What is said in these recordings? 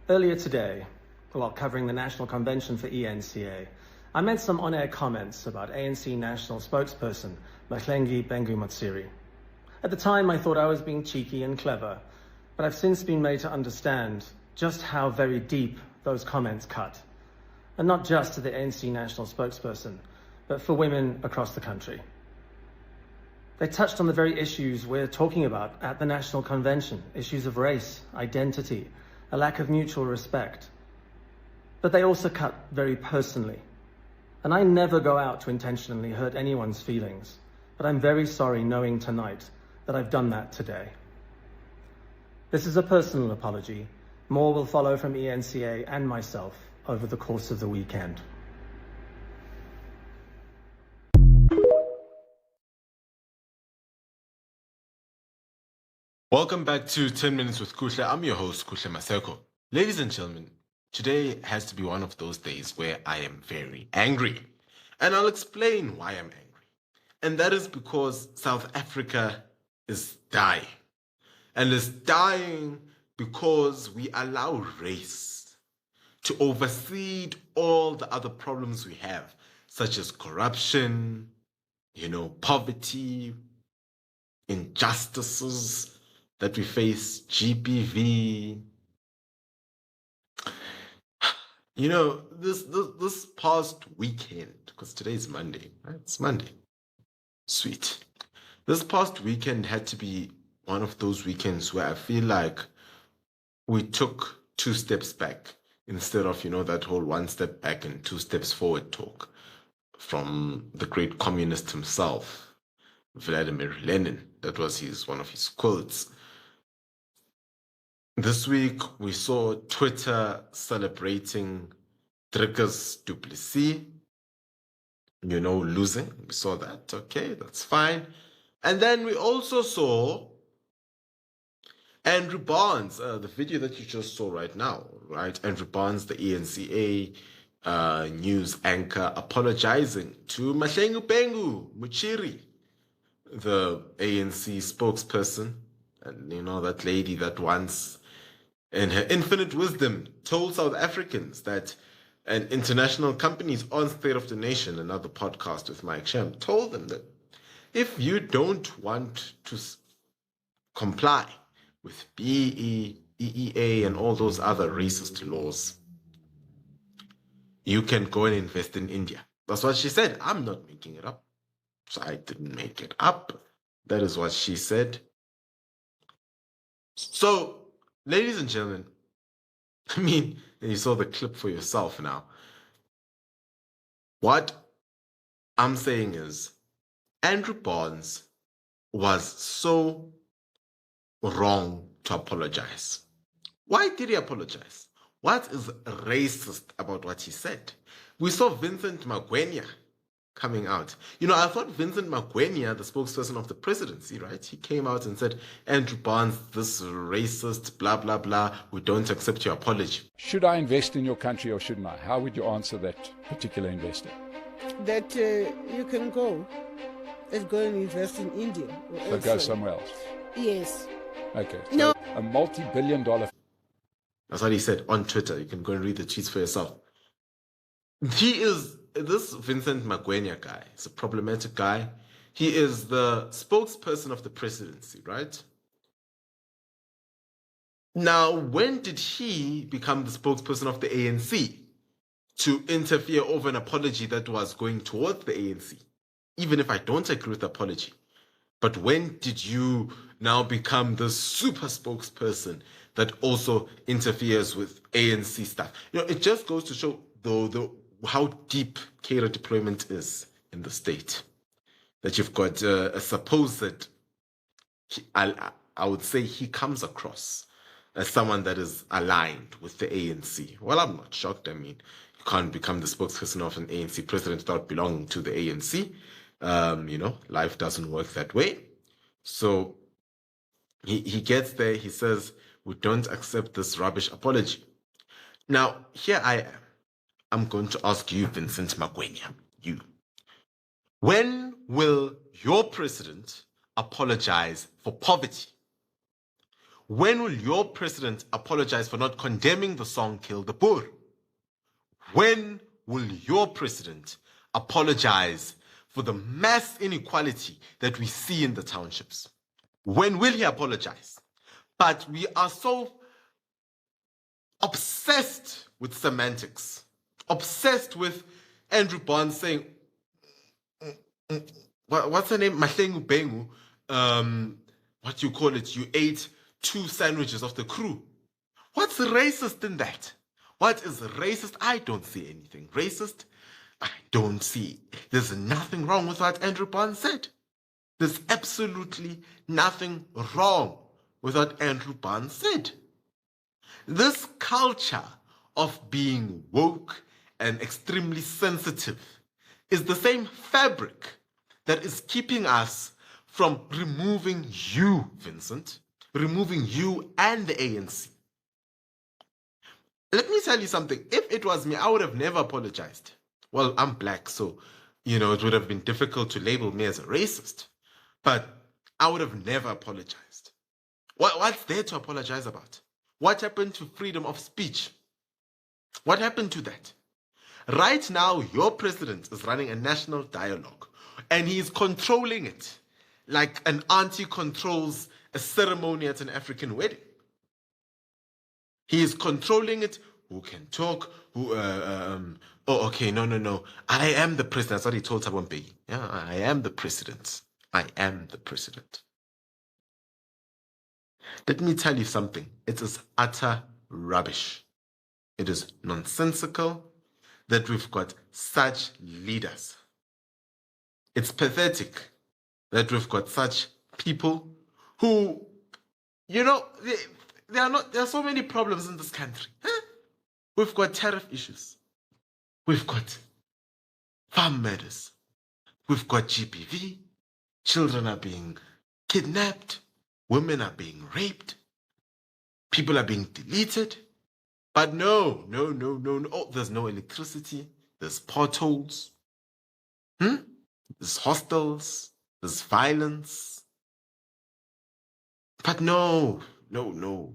Earlier today, while covering the National Convention for ENCA, I made some on-air comments about ANC National Spokesperson Mahlengi Bengu-Motsiri. At the time, I thought I was being cheeky and clever, but I've since been made to understand just how very deep those comments cut. And not just to the ANC National Spokesperson, but for women across the country. They touched on the very issues we're talking about at the National Convention, issues of race, identity, a lack of mutual respect. But they also cut very personally. And I never go out to intentionally hurt anyone's feelings, but I'm very sorry knowing tonight that I've done that today. This is a personal apology. More will follow from ENCA and myself over the course of the weekend. Welcome back to 10 Minutes with Kuhle. I'm your host, Kuhle Maseko. Ladies and gentlemen, today has to be one of those days where I am very angry. And I'll explain why I'm angry. And that is because South Africa is dying. And is dying because we allow race to oversee all the other problems we have, such as corruption, poverty, injustices that we face, GBV. This past weekend, because today's Monday, right? It's Monday. Sweet. This past weekend had to be one of those weekends where I feel like we took 2 steps back instead of, that whole 1 step back and 2 steps forward talk from the great communist himself, Vladimir Lenin. That was one of his quotes. This week, we saw Twitter celebrating Dricus du Plessis, losing. We saw that. Okay, that's fine. And then we also saw Andrew Barnes, the video that you just saw right now, right? Andrew Barnes, the ENCA news anchor, apologizing to Mahlengi Bengu-Motsiri, the ANC spokesperson, and that lady that once, in her infinite wisdom, told South Africans that an international companies on State of the Nation, another podcast with Mike Shem, told them that if you don't want to comply with BEE, EEA, and all those other racist laws, you can go and invest in India. That's what she said. I'm not making it up. So I didn't make it up. That is what she said. So, ladies and gentlemen, you saw the clip for yourself now. What I'm saying is, Andrew Barnes was so wrong to apologize. Why did he apologize? What is racist about what he said? We saw Vincent Magwenya coming out. I thought Vincent Magwenya, the spokesperson of the presidency, right? He came out and said, Andrew Barnes, this racist, blah, blah, blah. We don't accept your apology. Should I invest in your country or shouldn't I? How would you answer that particular investor? That you can go and invest in India. So go somewhere else? Yes. Okay. So no. A multi-billion-dollar... That's what he said on Twitter. You can go and read the tweets for yourself. This Vincent Magwenya guy is a problematic guy. He is the spokesperson of the presidency, right? Now, when did he become the spokesperson of the ANC to interfere over an apology that was going towards the ANC? Even if I don't agree with the apology. But when did you now become the super spokesperson that also interferes with ANC stuff? It just goes to show, how deep cater deployment is in the state. That you've got a supposed, I would say he comes across as someone that is aligned with the ANC. Well, I'm not shocked. You can't become the spokesperson of an ANC president without belonging to the ANC. Life doesn't work that way. So he gets there, he says, we don't accept this rubbish apology. Now, here I am. I'm going to ask you, Vincent Magwenya, when will your president apologize for poverty? When will your president apologize for not condemning the song Kill the Boer? When will your president apologize for the mass inequality that we see in the townships? When will he apologize? But we are so obsessed with semantics, obsessed with Andrew Barnes saying, what's her name? Mahlengu Bengu. What do you call it? You ate 2 sandwiches of the crew. What's racist in that? What is racist? I don't see anything racist. I don't see. There's nothing wrong with what Andrew Barnes said. There's absolutely nothing wrong with what Andrew Barnes said. This culture of being woke and extremely sensitive is the same fabric that is keeping us from removing you, Vincent, removing you and the ANC. Let me tell you something. If it was me, I would have never apologized. Well, I'm black, so, it would have been difficult to label me as a racist. But I would have never apologized. What's there to apologize about? What happened to freedom of speech? What happened to that? Right now, your president is running a national dialogue, and he is controlling it like an auntie controls a ceremony at an African wedding. He is controlling it. Who can talk? No. I am the president. That's what he told Thabo Mbeki. Yeah, I am the president. I am the president. Let me tell you something. It is utter rubbish. It is nonsensical that we've got such leaders. It's pathetic that we've got such people who, there are so many problems in this country. Huh? We've got tariff issues. We've got farm murders. We've got GBV. Children are being kidnapped. Women are being raped. People are being deleted. But no. Oh, there's no electricity. There's potholes. There's hostels. There's violence. But no.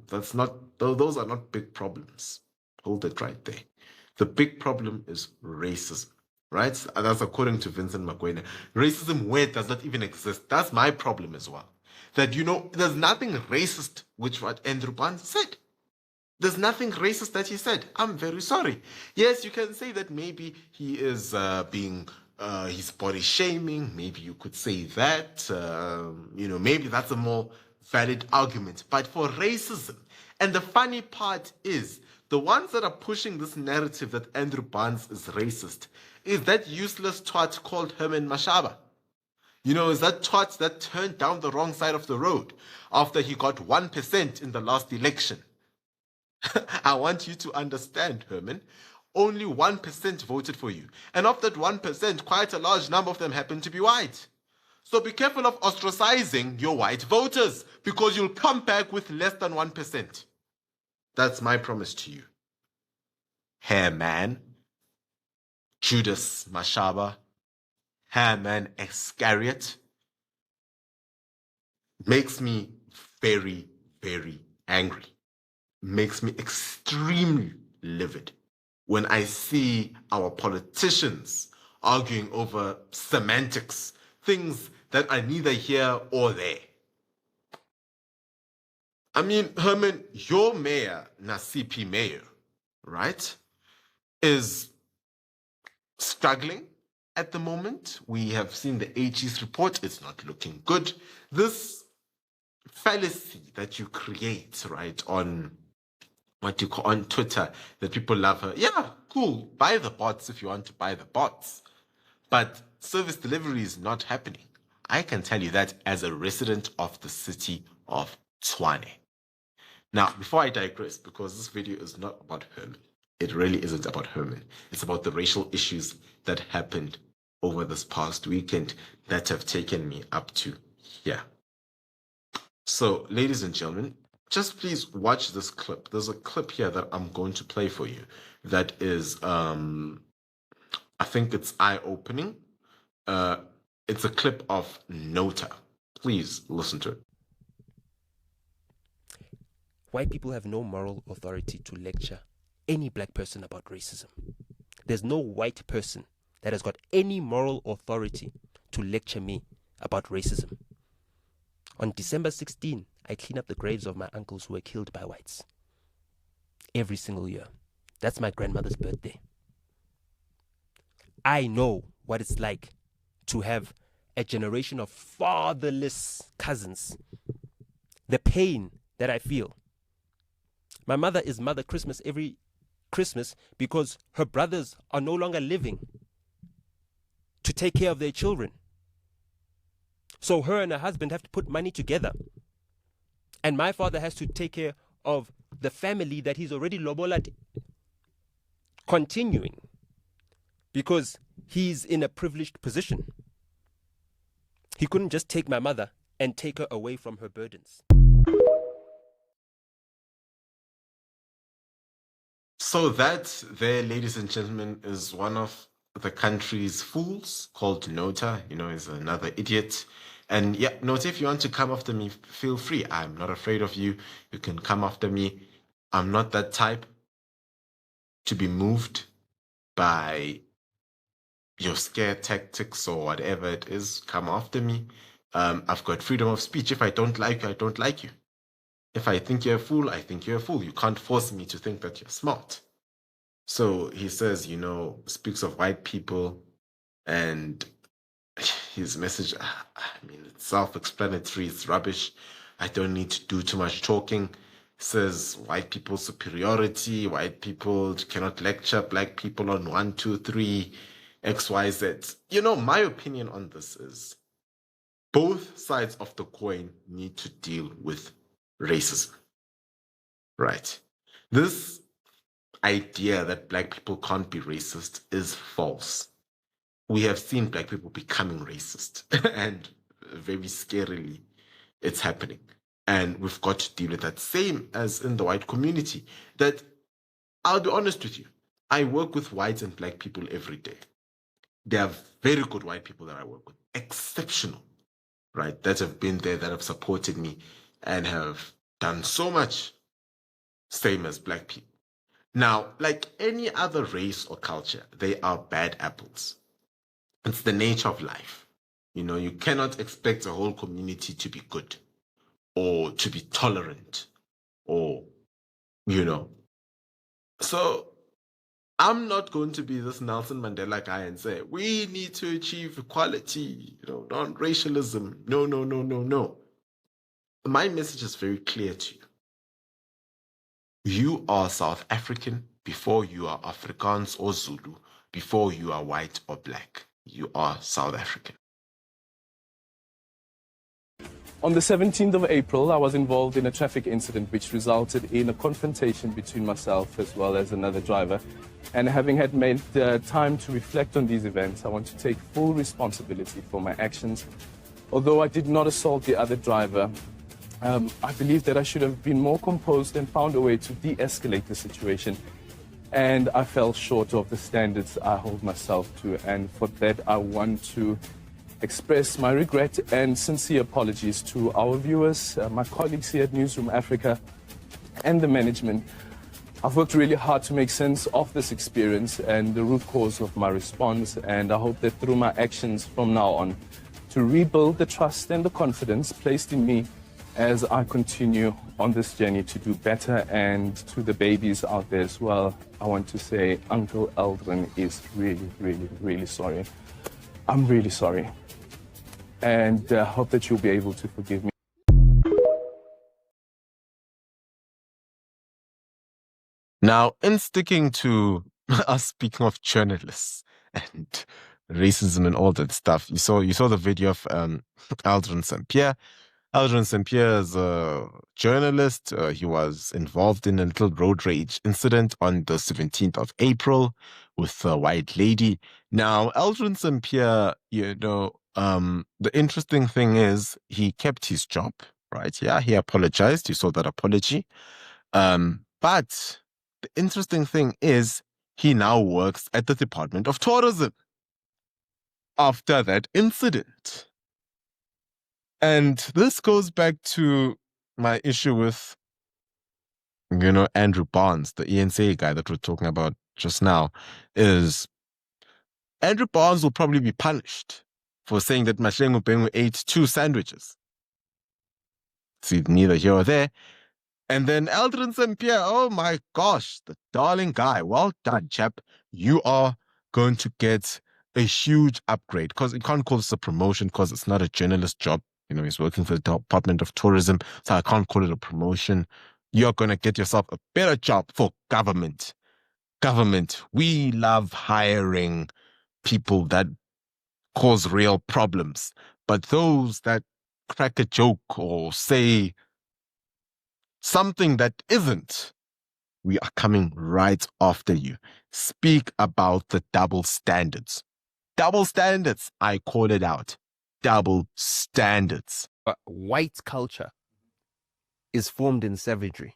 That's not, those are not big problems. Hold it right there. The big problem is racism, right? That's according to Vincent Magwenya. Racism where it does not even exist. That's my problem as well. That, there's nothing racist with what Andrew Barnes said. There's nothing racist that he said. I'm very sorry. Yes, you can say that maybe he is he's body shaming. Maybe you could say that. Maybe that's a more valid argument. But for racism, and the funny part is, the ones that are pushing this narrative that Andrew Barnes is racist is that useless twat called Herman Mashaba. Is that twat that turned down the wrong side of the road after he got 1% in the last election. I want you to understand, Herman, only 1% voted for you. And of that 1%, quite a large number of them happen to be white. So be careful of ostracizing your white voters, because you'll come back with less than 1%. That's my promise to you. Herman, Judas Mashaba, Herman Iscariot, makes me very, very angry. Makes me extremely livid when I see our politicians arguing over semantics, things that are neither here or there. I mean, Herman, your mayor, Nasipi mayor, right, is struggling at the moment. We have seen the AG's report. It's not looking good. This fallacy that you create, right, on on Twitter, that people love her. Yeah, cool. Buy the bots if you want to buy the bots. But service delivery is not happening. I can tell you that as a resident of the city of Tshwane. Now, before I digress, because this video is not about Herman, it really isn't about Herman. It's about the racial issues that happened over this past weekend that have taken me up to here. So, ladies and gentlemen, just please watch this clip. There's a clip here that I'm going to play for you that is, I think it's eye-opening. It's a clip of Nota. Please listen to it. white people have no moral authority to lecture any black person about racism. There's no white person that has got any moral authority to lecture me about racism. On December 16, I clean up the graves of my uncles who were killed by whites. Every single year. That's my grandmother's birthday. I know what it's like to have a generation of fatherless cousins. The pain that I feel. My mother is Mother Christmas every Christmas because her brothers are no longer living to take care of their children. So her and her husband have to put money together. And my father has to take care of the family that he's already lobolat continuing because he's in a privileged position. He couldn't just take my mother and take her away from her burdens. So that there, ladies and gentlemen, is one of the country's fools called Nota. Is another idiot. And yeah, Nota, if you want to come after me, feel free. I'm not afraid of you. You can come after me. I'm not that type to be moved by your scare tactics or whatever it is. Come after me. I've got freedom of speech. If I don't like you, I don't like you. If I think you're a fool, I think you're a fool. You can't force me to think that you're smart. So he says, speaks of white people, and his message, it's self-explanatory, it's rubbish. I don't need to do too much talking. He says white people superiority, white people cannot lecture black people on 1, 2, 3, X, Y, Z. My opinion on this is both sides of the coin need to deal with racism. Right. This idea that black people can't be racist is false. We have seen black people becoming racist, and very scarily, it's happening. And we've got to deal with that. Same as in the white community. That, I'll be honest with you, I work with white and black people every day. There are very good white people that I work with, exceptional, right? That have been there, that have supported me, and have done so much, same as black people. Now, like any other race or culture, they are bad apples. It's the nature of life. You cannot expect a whole community to be good or to be tolerant or, So I'm not going to be this Nelson Mandela guy and say, we need to achieve equality, non-racialism. No, no, no, no, no. My message is very clear to you. You are South African before you are Afrikaans or Zulu, before you are white or black. You are South African. On the 17th of April, I was involved in a traffic incident which resulted in a confrontation between myself as well as another driver. And having had made time to reflect on these events, I want to take full responsibility for my actions. Although I did not assault the other driver, I believe that I should have been more composed and found a way to de-escalate the situation. And I fell short of the standards I hold myself to. And for that, I want to express my regret and sincere apologies to our viewers, my colleagues here at Newsroom Africa, and the management. I've worked really hard to make sense of this experience and the root cause of my response, and I hope that through my actions from now on, to rebuild the trust and the confidence placed in me as I continue on this journey to do better. And to the babies out there as well, I want to say Uncle Eldrin is really, really, really sorry. I'm really sorry. And I hope that you'll be able to forgive me. Now, in sticking to us speaking of journalists and racism and all that stuff, you saw the video of Aldrin St. Pierre. Aldrin St. Pierre is a journalist. He was involved in a little road rage incident on the 17th of April with a white lady. Now, Aldrin St. Pierre, the interesting thing is he kept his job, right? Yeah, he apologized. You saw that apology. But the interesting thing is he now works at the Department of Tourism after that incident. And this goes back to my issue with Andrew Barnes, the ENCA guy that we're talking about just now, is Andrew Barnes will probably be punished for saying that Mahlengi Bengu ate 2 sandwiches. See, neither here or there. And then Eldrin St. Pierre, oh my gosh, the darling guy. Well done, chap. You are going to get a huge upgrade, because you can't call this a promotion because it's not a journalist job. He's working for the Department of Tourism, so I can't call it a promotion. You're going to get yourself a better job for government. Government, we love hiring people that cause real problems, but those that crack a joke or say something that isn't, we are coming right after you. Speak about the double standards. Double standards, I call it out. Double standards. White culture is formed in savagery.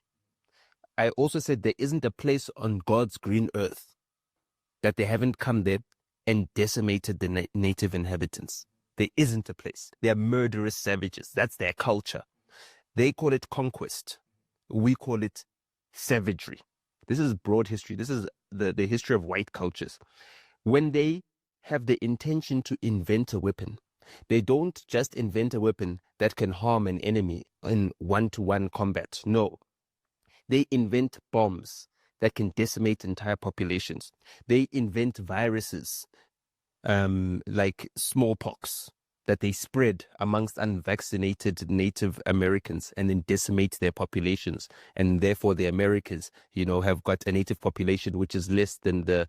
I also said there isn't a place on God's green earth that they haven't come there and decimated the native inhabitants. There isn't a place. They are murderous savages. That's their culture. They call it conquest. We call it savagery. This is broad history. This is the history of white cultures. When they have the intention to invent a weapon, they don't just invent a weapon that can harm an enemy in one-to-one combat. No. They invent bombs that can decimate entire populations. They invent viruses like smallpox that they spread amongst unvaccinated Native Americans and then decimate their populations. And therefore the Americans, have got a native population which is less than the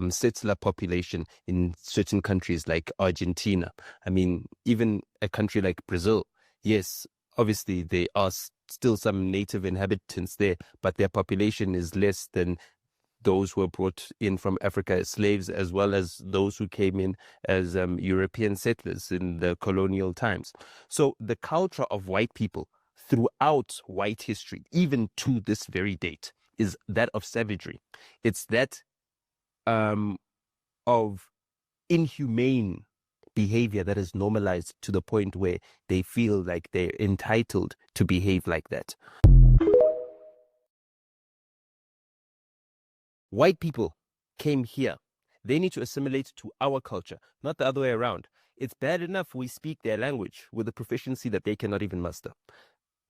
settler population in certain countries like Argentina. I mean, even a country like Brazil, yes, obviously there are still some native inhabitants there, but their population is less than those who were brought in from Africa as slaves, as well as those who came in as European settlers in the colonial times. So the culture of white people throughout white history, even to this very date, is that of savagery. It's that of inhumane behavior that is normalized to the point where they feel like they're entitled to behave like that. White people came here. They need to assimilate to our culture, not the other way around. It's bad enough we speak their language with a proficiency that they cannot even master.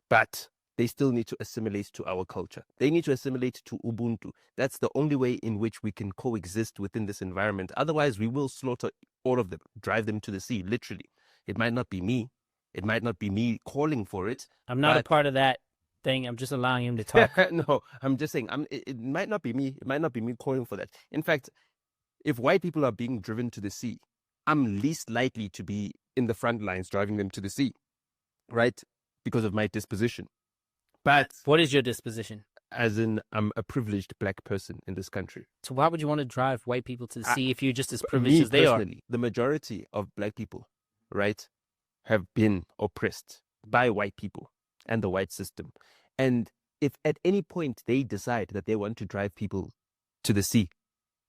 But they still need to assimilate to our culture. They need to assimilate to Ubuntu. That's the only way in which we can coexist within this environment. Otherwise, we will slaughter all of them, drive them to the sea, literally. It might not be me. It might not be me calling for it. I'm not a part of that thing. I'm just allowing him to talk. No, I'm just saying, it might not be me. It might not be me calling for that. In fact, if white people are being driven to the sea, I'm least likely to be in the front lines driving them to the sea, right? Because of my disposition. But what is your disposition? As in, I'm a privileged black person in this country. So why would you want to drive white people to the sea if you're just as privileged as they are? The majority of black people, right, have been oppressed by white people and the white system. And if at any point they decide that they want to drive people to the sea,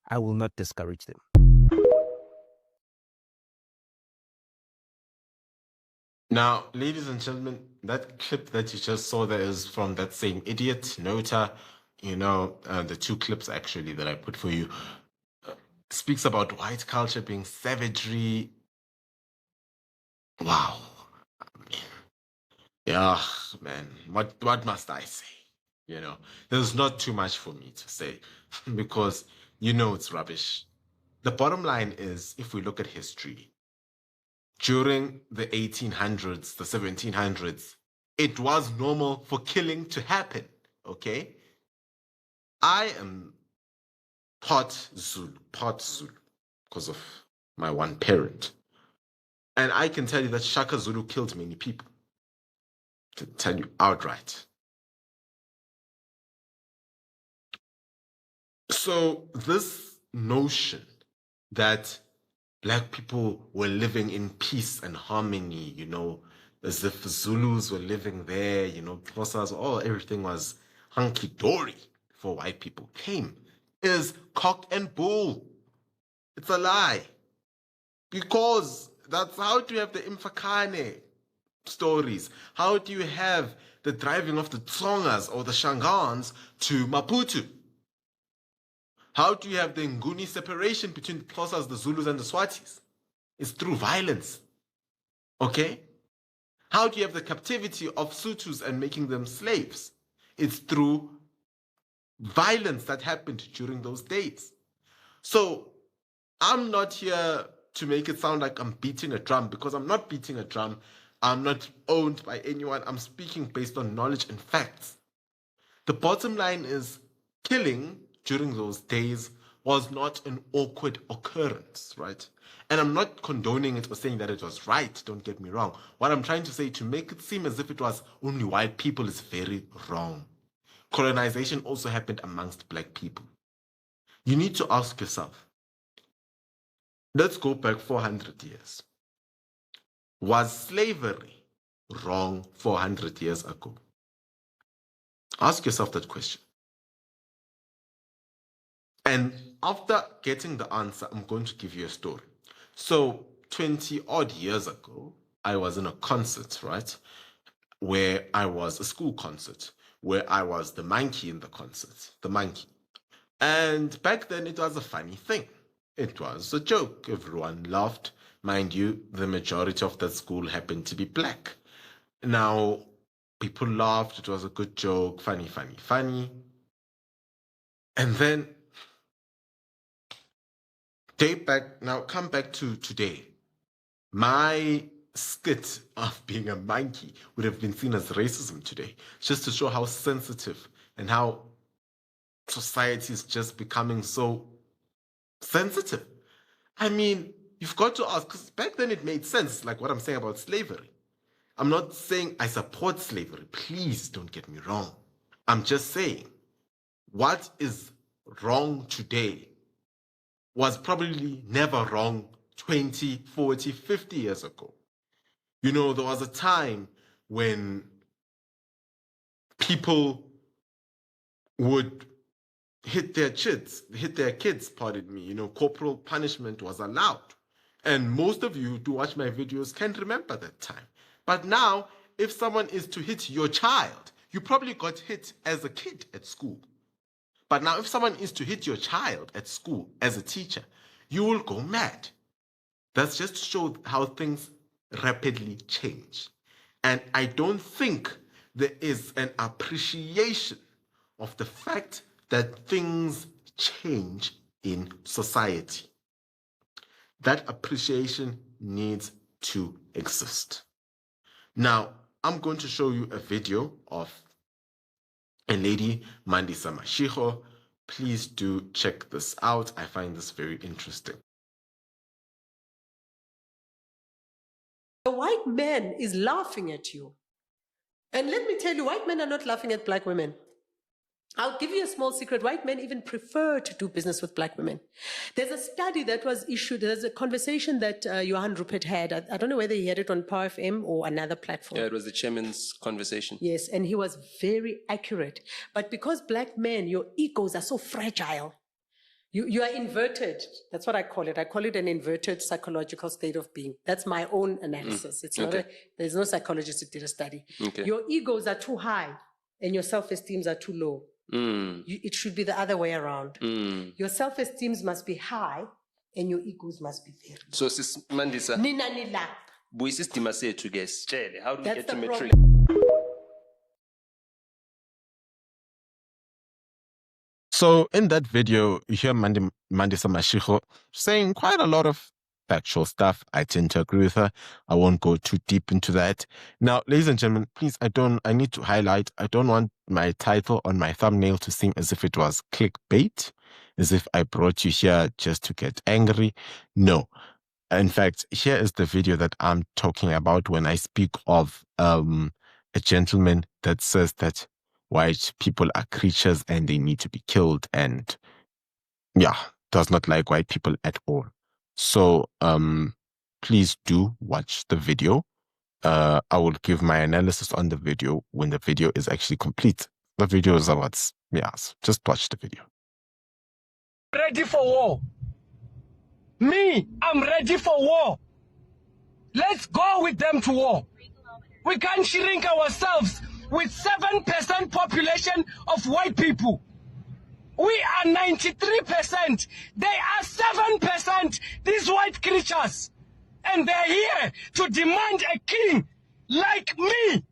I will not discourage them. Now, ladies and gentlemen, that clip that you just saw there is from that same idiot, Nota. The 2 clips actually that I put for you speaks about white culture being savagery. Wow. Yeah, man. What must I say? There's not too much for me to say because it's rubbish. The bottom line is, if we look at history, during the 1800s, the 1700s, it was normal for killing to happen, okay? I am part Zulu, because of my one parent. And I can tell you that Shaka Zulu killed many people. To tell you outright. So this notion that black people were living in peace and harmony, as if Zulus were living there, Xhosas, everything was hunky-dory for white people is cock and bull. It's a lie. Because that's how do you have the Imfakane stories? How do you have the driving of the Tsongas or the Shangans to Maputo? How do you have the Nguni separation between the Xhosas, the Zulus, and the Swatis? It's through violence. Okay? How do you have the captivity of Sutus and making them slaves? It's through violence that happened during those days. So I'm not here to make it sound like I'm beating a drum, because I'm not beating a drum. I'm not owned by anyone. I'm speaking based on knowledge and facts. The bottom line is, killing during those days was not an awkward occurrence, right? And I'm not condoning it or saying that it was right, don't get me wrong. What I'm trying to say, to make it seem as if it was only white people, is very wrong. Colonization also happened amongst black people. You need to ask yourself, let's go back 400 years. Was slavery wrong 400 years ago? Ask yourself that question. And after getting the answer, I'm going to give you a story. So 20 odd years ago, I was in a concert, right? Where I was a school concert, where I was the monkey in the concert, the monkey. And back then it was a funny thing. It was a joke. Everyone laughed. Mind you, the majority of that school happened to be black. Now, people laughed. It was a good joke. Funny, funny, funny. And then come back to today. My skit of being a monkey would have been seen as racism today, just to show how sensitive and how society is just becoming so sensitive. I mean, you've got to ask, because back then it made sense, like what I'm saying about slavery. I'm not saying I support slavery. Please don't get me wrong. I'm just saying what is wrong today was probably never wrong 20, 40, 50 years ago. You know, there was a time when people would hit their kids, pardon me. You know, corporal punishment was allowed. And most of you who watch my videos can remember that time. But now, if someone is to hit your child, you probably got hit as a kid at school. But now if someone is to hit your child at school as a teacher, you will go mad. That's just to show how things rapidly change. And I don't think there is an appreciation of the fact that things change in society. That appreciation needs to exist. Now, I'm going to show you a video of a lady, Mandisa Mashiho. Please do check this out. I find this very interesting. The white man is laughing at you. And let me tell you, white men are not laughing at black women. I'll give you a small secret. White men even prefer to do business with black women. There's a study that was issued. There's a conversation that Johan Rupert had. I don't know whether he had it on Power FM or another platform. Yeah, it was the chairman's conversation. Yes, and he was very accurate. But because black men, your egos are so fragile, you are inverted. That's what I call it. I call it an inverted psychological state of being. That's my own analysis. It's not there's no psychologist who did a study. Okay. Your egos are too high and your self-esteems are too low. It should be the other way around. Your self-esteems must be high and your egos must be very low. So, Sis Mandisa, Nina nila. how do we That's get to the metric? So in that video, you hear Mandisa Mashiho saying quite a lot of factual stuff. I tend to agree with her. I won't go too deep into that. Now, ladies and gentlemen, please, I need to highlight, I don't want my title on my thumbnail to seem as if it was clickbait, as if I brought you here just to get angry. No. In fact, here is the video that I'm talking about when I speak of a gentleman that says that white people are creatures and they need to be killed, and does not like white people at all. So please do watch the video. I will give my analysis on the video when the video is actually complete. The video is about, just watch the video. Ready for war. Me, I'm ready for war. Let's go with them to war. We can't shrink ourselves with 7% population of white people. We are 93%. They are 7%, these white creatures. And they're here to demand a king like me,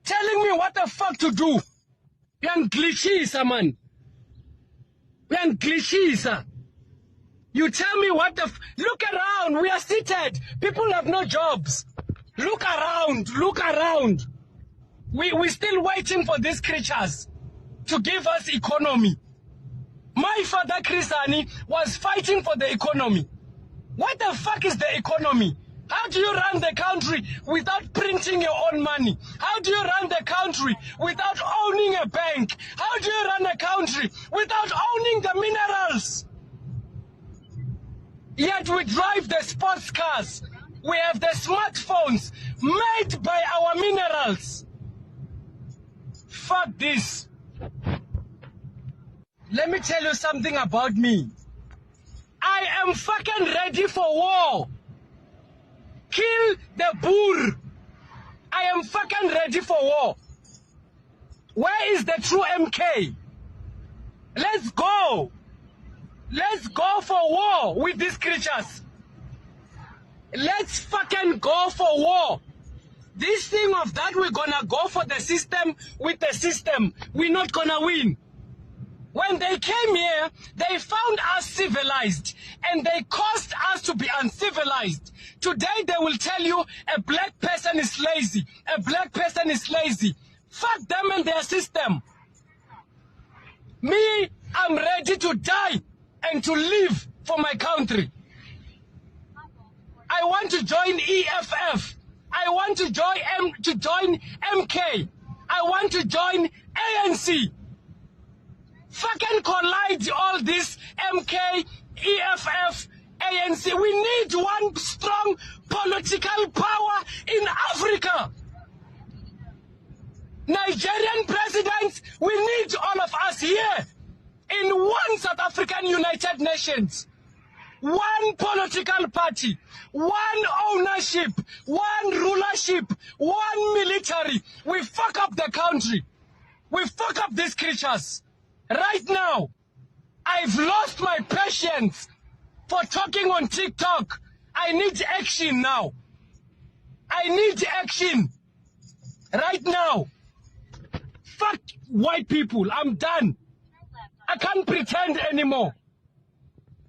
telling me what the fuck to do. Yan glitchy, man. Yan glitchy. You tell me what the look around, we are seated. People have no jobs. Look around, look around. We're still waiting for these creatures to give us economy. My father, Chrisani, was fighting for the economy. What the fuck is the economy? How do you run the country without printing your own money? How do you run the country without owning a bank? How do you run a country without owning the minerals? Yet we drive the sports cars. We have the smartphones made by our minerals. Fuck this. Let me tell you something about me. I am fucking ready for war. Kill the Boer. I am fucking ready for war. Where is the true MK? Let's go. Let's go for war with these creatures. Let's fucking go for war. This thing of that we're gonna go for the system with the system, we're not gonna win. When they came here, they found us civilized and they caused us to be uncivilized. Today they will tell you a black person is lazy. A black person is lazy. Fuck them and their system. Me, I'm ready to die and to live for my country. I want to join EFF. I want to join MK. I want to join ANC. Fucking collide all this MK, EFF, ANC. We need one strong political power in Africa. Nigerian presidents, we need all of us here in one South African United Nations. One political party, one ownership, one rulership, one military. We fuck up the country. We fuck up these creatures. Right now, I've lost my patience for talking on TikTok. I need action now. I need action. Right now. Fuck white people. I'm done. I can't pretend anymore.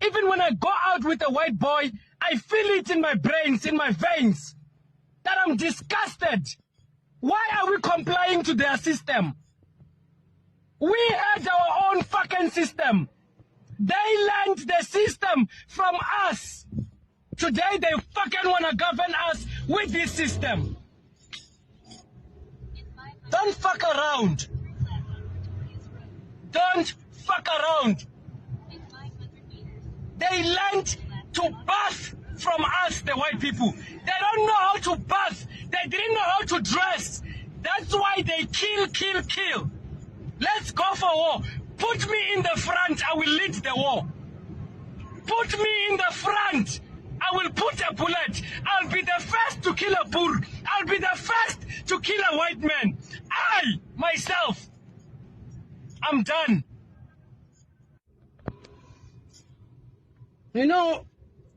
Even when I go out with a white boy, I feel it in my brains, in my veins, that I'm disgusted. Why are we complying to their system? We had our own fucking system. They learned the system from us. Today they fucking want to govern us with this system. Don't fuck around. Don't fuck around. They learned to bath from us, the white people. They don't know how to bath. They didn't know how to dress. That's why they kill. Let's go for war. Put me in the front, I will lead the war. Put me in the front, I will put a bullet. I'll be the first to kill a Boer. I'll be the first to kill a white man. I, myself, I'm done. You know,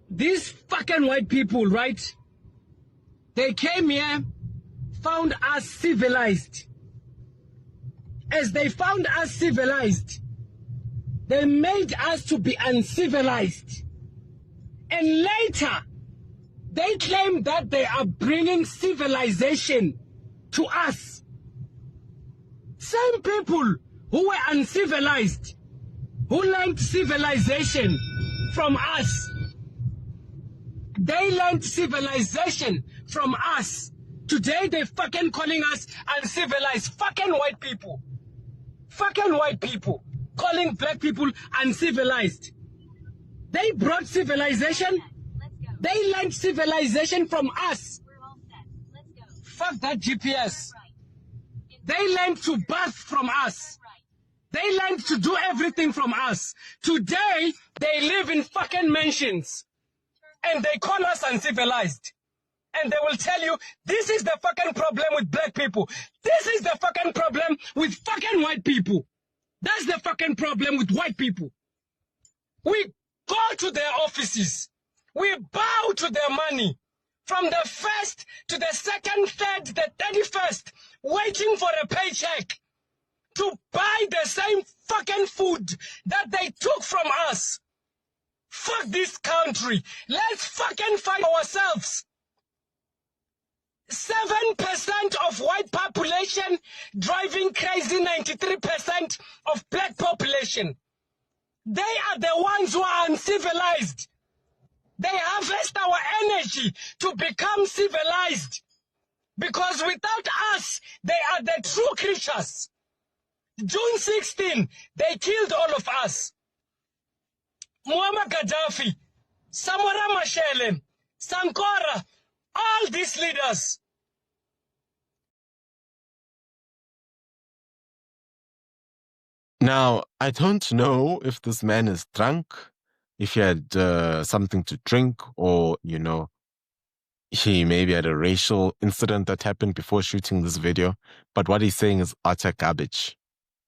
these fucking white people, right? They came here, found us civilized. As they found us civilized, they made us to be uncivilized. And later, they claim that they are bringing civilization to us. Same people who were uncivilized, who learned civilization from us. They learned civilization from us. Today they fucking calling us uncivilized. Fucking white people. Fucking white people calling black people uncivilized. They brought civilization. They learned civilization from us. Fuck that GPS. They learned to bath from us. They learned to do everything from us. Today, they live in fucking mansions. And they call us uncivilized. and they will tell you, this is the fucking problem with black people. This is the fucking problem with fucking white people. That's the fucking problem with white people. We go to their offices. We bow to their money. From the first to the second, third, the 31st, waiting for a paycheck to buy the same fucking food that they took from us. Fuck this country. Let's fucking fight ourselves. 7% of white population driving crazy 93% of black population. They are the ones who are uncivilized. They harvest our energy to become civilized. Because without us, they are the true creatures. June 16, they killed all of us. Muammar Gaddafi, Samora Machel, Sankara, all these leaders. Now, I don't know if this man is drunk, if he had something to drink, or, you know, he maybe had a racial incident that happened before shooting this video. But what he's saying is utter garbage.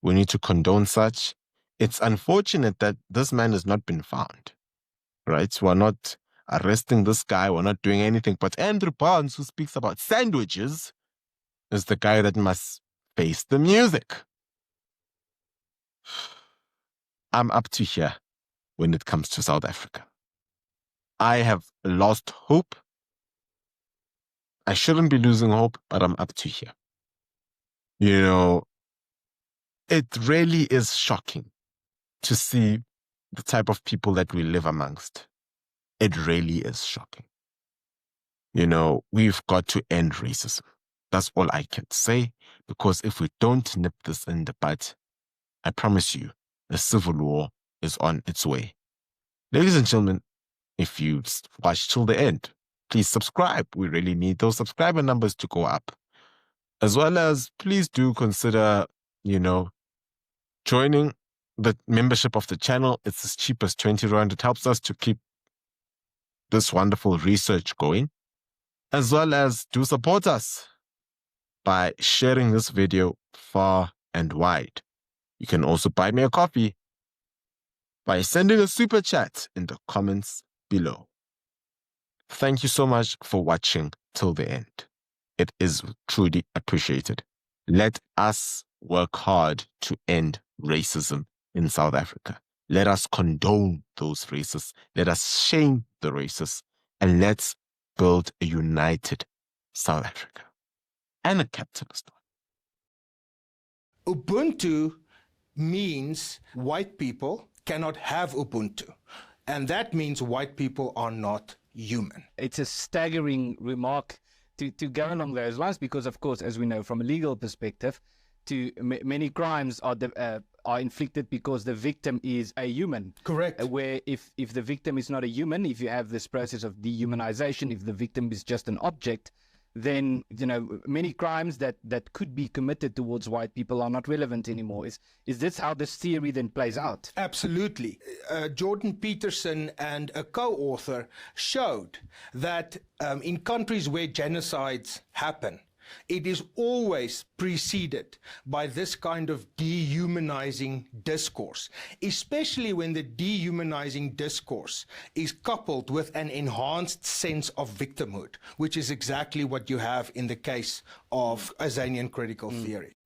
We need to condone such. It's unfortunate that this man has not been found, right? We're not arresting this guy. We're not doing anything. But Andrew Barnes, who speaks about sandwiches, is the guy that must face the music. I'm up to here when it comes to South Africa. I have lost hope. I shouldn't be losing hope, but I'm up to here. You know, it really is shocking to see the type of people that we live amongst. It really is shocking. You know, we've got to end racism. That's all I can say, because if we don't nip this in the bud, I promise you, a civil war is on its way. Ladies and gentlemen, if you watch till the end, please subscribe. We really need those subscriber numbers to go up. As well as, please do consider, you know, joining the membership of the channel. It's as cheap as 20 Rand. It helps us to keep this wonderful research going. As well as do support us by sharing this video far and wide. You can also buy me a coffee by sending a super chat in the comments below. Thank you so much for watching till the end. It is truly appreciated. Let us work hard to end racism in South Africa. Let us condone those racists. Let us shame the racists. And let's build a united South Africa and a capitalist one. Ubuntu means white people cannot have Ubuntu. And that means white people are not human. It's a staggering remark to go along those lines because, of course, as we know from a legal perspective, many crimes are inflicted because the victim is a human. Correct. Where if the victim is not a human, if you have this process of dehumanization, if the victim is just an object, then, you know, many crimes that could be committed towards white people are not relevant anymore. Is this how this theory then plays out? Absolutely. Jordan Peterson and a co-author showed that in countries where genocides happen, it is always preceded by this kind of dehumanizing discourse, especially when the dehumanizing discourse is coupled with an enhanced sense of victimhood, which is exactly what you have in the case of Azanian critical theory.